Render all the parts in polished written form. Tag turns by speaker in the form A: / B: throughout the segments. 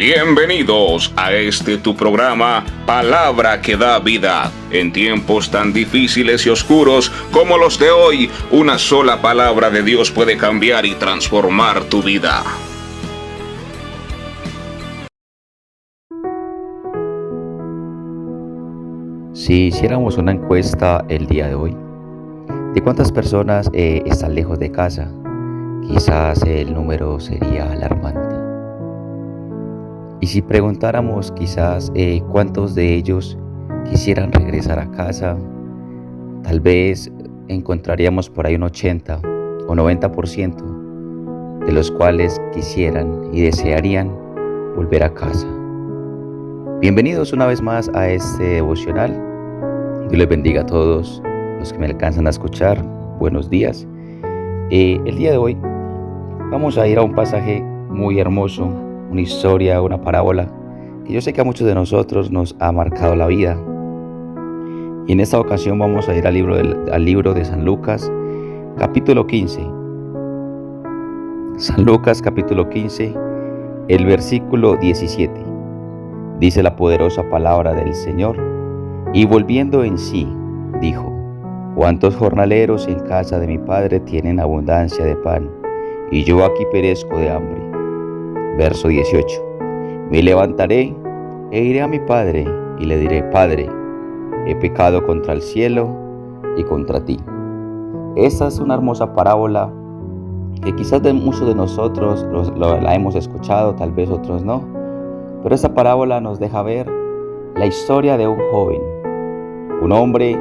A: Bienvenidos a este tu programa Palabra que da vida. En tiempos tan difíciles y oscuros como los de hoy, una sola palabra de Dios puede cambiar y transformar tu vida.
B: Si hiciéramos una encuesta el día de hoy, ¿de cuántas personas están lejos de casa? Quizás el número sería alarmante. Y si preguntáramos quizás cuántos de ellos quisieran regresar a casa, tal vez encontraríamos por ahí un 80 o 90% de los cuales quisieran y desearían volver a casa. Bienvenidos una vez más a este devocional. Dios les bendiga a todos los que me alcanzan a escuchar. Buenos días. El día de hoy vamos a ir a un pasaje muy hermoso, una historia, una parábola que yo sé que a muchos de nosotros nos ha marcado la vida. Y en esta ocasión vamos a ir al libro de San Lucas, capítulo 15. San Lucas, capítulo 15, el versículo 17. Dice la poderosa palabra del Señor: y volviendo en sí, dijo: ¿cuántos jornaleros en casa de mi padre tienen abundancia de pan, y yo aquí perezco de hambre? Verso 18. Me levantaré e iré a mi padre, y le diré: Padre, he pecado contra el cielo y contra ti. Esta es una hermosa parábola que quizás de muchos de nosotros la hemos escuchado, tal vez otros no. Pero esta parábola nos deja ver la historia de un joven, un hombre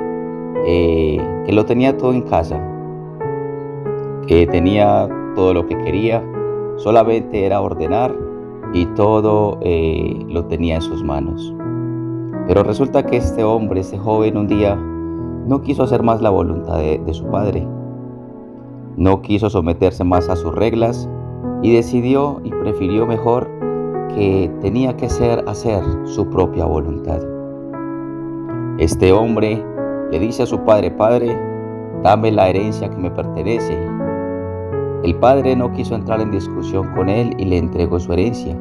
B: que lo tenía todo en casa, que tenía todo lo que quería, solamente era ordenar y todo lo tenía en sus manos. Pero resulta que este hombre, este joven, un día no quiso hacer más la voluntad de su padre, no quiso someterse más a sus reglas y decidió y prefirió mejor que tenía que hacer su propia voluntad. Este hombre le dice a su padre: Padre, dame la herencia que me pertenece. El padre no quiso entrar en discusión con él y le entregó su herencia.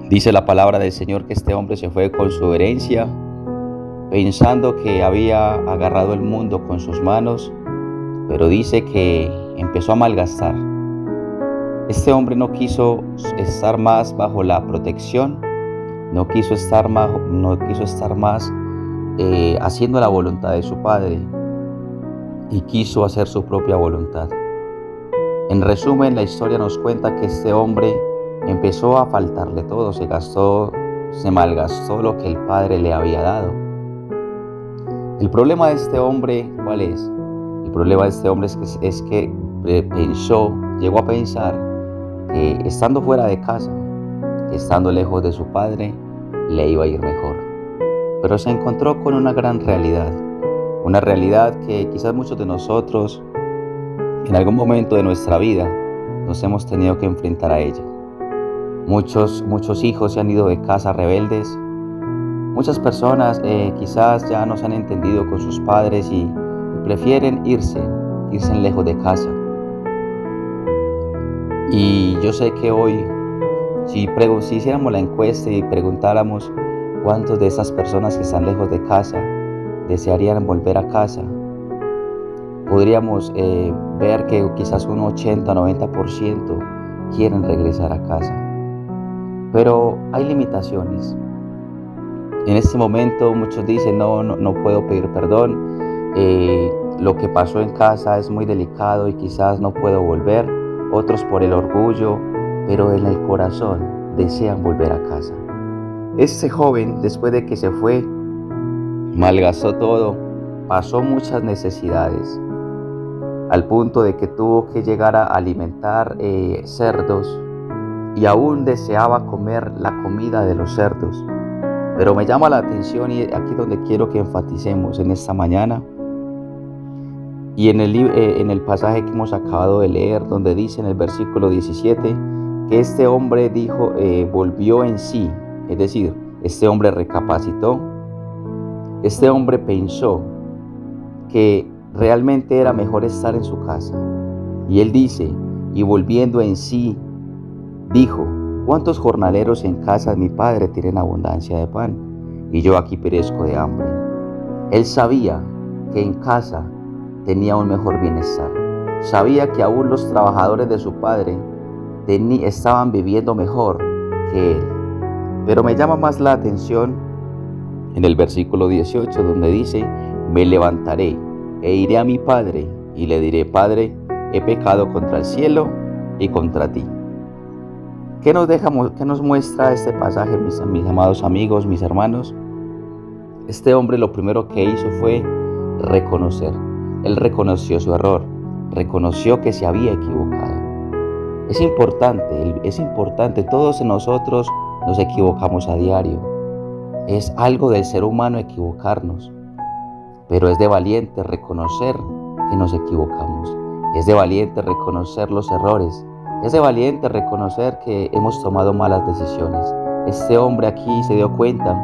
B: Dice la palabra del Señor que este hombre se fue con su herencia, pensando que había agarrado el mundo con sus manos, pero dice que empezó a malgastar. Este hombre no quiso estar más bajo la protección, no quiso estar más haciendo la voluntad de su padre, y quiso hacer su propia voluntad. En resumen, la historia nos cuenta que este hombre empezó a faltarle todo, se malgastó lo que el padre le había dado. El problema de este hombre, ¿cuál es? El problema de este hombre es que llegó a pensar que estando fuera de casa, que estando lejos de su padre, le iba a ir mejor. Pero se encontró con una gran realidad, una realidad que quizás muchos de nosotros en algún momento de nuestra vida nos hemos tenido que enfrentar a ella. Muchos hijos se han ido de casa rebeldes. Muchas personas quizás ya no se han entendido con sus padres y prefieren irse lejos de casa. Y yo sé que hoy, si hiciéramos la encuesta y preguntáramos cuántos de esas personas que están lejos de casa desearían volver a casa, podríamos ver que quizás un 80-90% quieren regresar a casa. Pero hay limitaciones. En este momento muchos dicen: no puedo pedir perdón, lo que pasó en casa es muy delicado y quizás no puedo volver. Otros por el orgullo, pero en el corazón desean volver a casa. Este joven, después de que se fue, malgastó todo, pasó muchas necesidades, al punto de que tuvo que llegar a alimentar cerdos, y aún deseaba comer la comida de los cerdos. Pero me llama la atención, y aquí donde quiero que enfaticemos en esta mañana, y en el pasaje que hemos acabado de leer, donde dice en el versículo 17 que este hombre volvió en sí, es decir, este hombre recapacitó, este hombre pensó que realmente era mejor estar en su casa. Y él dice: y volviendo en sí, dijo: ¿Cuántos jornaleros en casa de mi padre tienen abundancia de pan, y yo aquí perezco de hambre? Él sabía que en casa tenía un mejor bienestar. Sabía que aún los trabajadores de su padre estaban viviendo mejor que él. Pero me llama más la atención en el versículo 18, donde dice: me levantaré e iré a mi padre y le diré: Padre, he pecado contra el cielo y contra ti. ¿Qué nos muestra este pasaje, mis amados amigos, mis hermanos? Este hombre lo primero que hizo fue reconocer. Él reconoció su error, reconoció que se había equivocado. Es importante, todos nosotros nos equivocamos a diario. Es algo del ser humano equivocarnos, pero es de valiente reconocer que nos equivocamos. Es de valiente reconocer los errores. Es de valiente reconocer que hemos tomado malas decisiones. Este hombre aquí se dio cuenta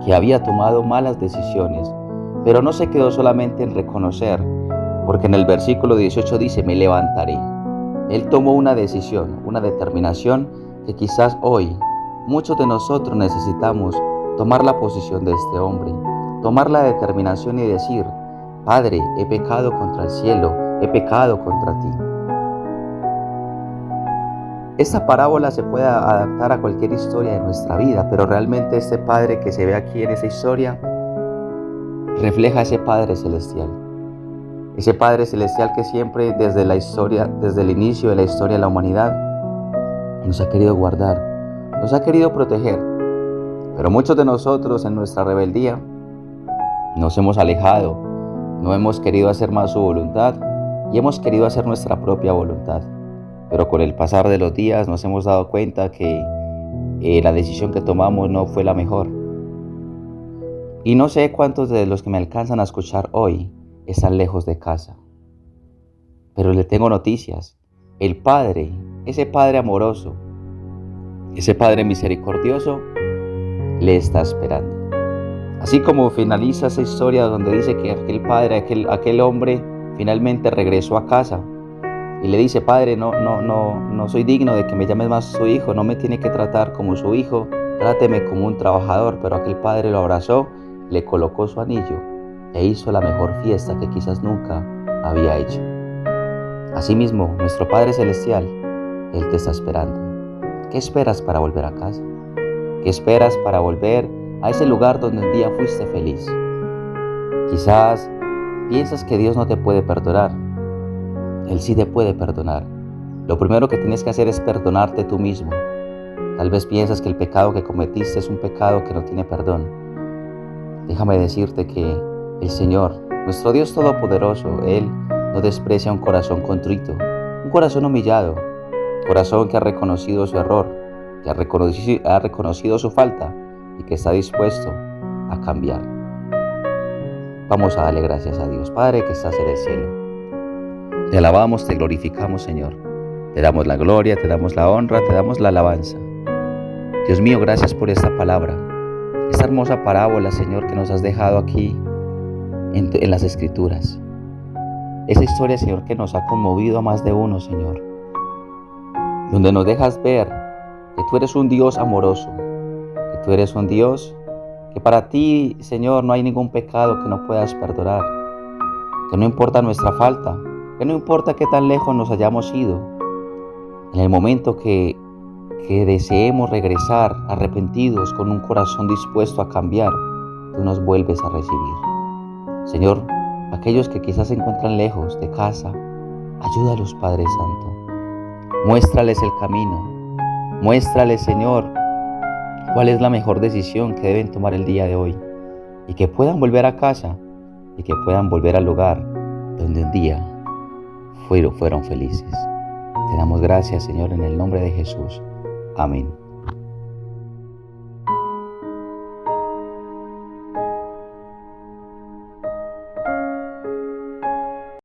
B: que había tomado malas decisiones, pero no se quedó solamente en reconocer, porque en el versículo 18 dice: me levantaré. Él tomó una decisión, una determinación que quizás hoy muchos de nosotros necesitamos tomar la posición de este hombre, tomar la determinación y decir: Padre, he pecado contra el cielo, he pecado contra ti. Esta parábola se puede adaptar a cualquier historia de nuestra vida, pero realmente este Padre que se ve aquí en esa historia refleja a ese Padre celestial. Ese Padre celestial que siempre desde el inicio de la historia de la humanidad, nos ha querido guardar, nos ha querido proteger. Pero muchos de nosotros en nuestra rebeldía nos hemos alejado, no hemos querido hacer más su voluntad y hemos querido hacer nuestra propia voluntad. Pero con el pasar de los días nos hemos dado cuenta que la decisión que tomamos no fue la mejor. Y no sé cuántos de los que me alcanzan a escuchar hoy están lejos de casa. Pero le tengo noticias. El Padre, ese Padre amoroso, ese Padre misericordioso, le está esperando. Así como finaliza esa historia donde dice que aquel hombre finalmente regresó a casa y le dice: Padre, no soy digno de que me llames más su hijo, no me tiene que tratar como su hijo, tráteme como un trabajador. Pero aquel padre lo abrazó, le colocó su anillo e hizo la mejor fiesta que quizás nunca había hecho. Asimismo, nuestro Padre Celestial, Él te está esperando. ¿Qué esperas para volver a casa? ¿Qué esperas para volver a ese lugar donde un día fuiste feliz? Quizás piensas que Dios no te puede perdonar. Él sí te puede perdonar. Lo primero que tienes que hacer es perdonarte tú mismo. Tal vez piensas que el pecado que cometiste es un pecado que no tiene perdón. Déjame decirte que el Señor, nuestro Dios Todopoderoso, Él no desprecia un corazón contrito, un corazón humillado, un corazón que ha reconocido su error, que ha reconocido su falta y que está dispuesto a cambiar. Vamos a darle gracias a Dios. Padre que estás en el cielo, te alabamos, te glorificamos, Señor. Te damos la gloria, te damos la honra, te damos la alabanza. Dios mío, gracias por esta palabra, esta hermosa parábola, Señor, que nos has dejado aquí en las Escrituras. Esa historia, Señor, que nos ha conmovido a más de uno, Señor, donde nos dejas ver que tú eres un Dios amoroso, que tú eres un Dios que para ti, Señor, no hay ningún pecado que no puedas perdonar, que no importa nuestra falta, que no importa qué tan lejos nos hayamos ido, en el momento que deseemos regresar arrepentidos con un corazón dispuesto a cambiar, tú nos vuelves a recibir. Señor, aquellos que quizás se encuentran lejos de casa, ayúdalos, Padre Santo. Muéstrales el camino. Muéstrales, Señor, cuál es la mejor decisión que deben tomar el día de hoy. Y que puedan volver a casa y que puedan volver al lugar donde un día fueron felices. Te damos gracias, Señor, en el nombre de Jesús. Amén.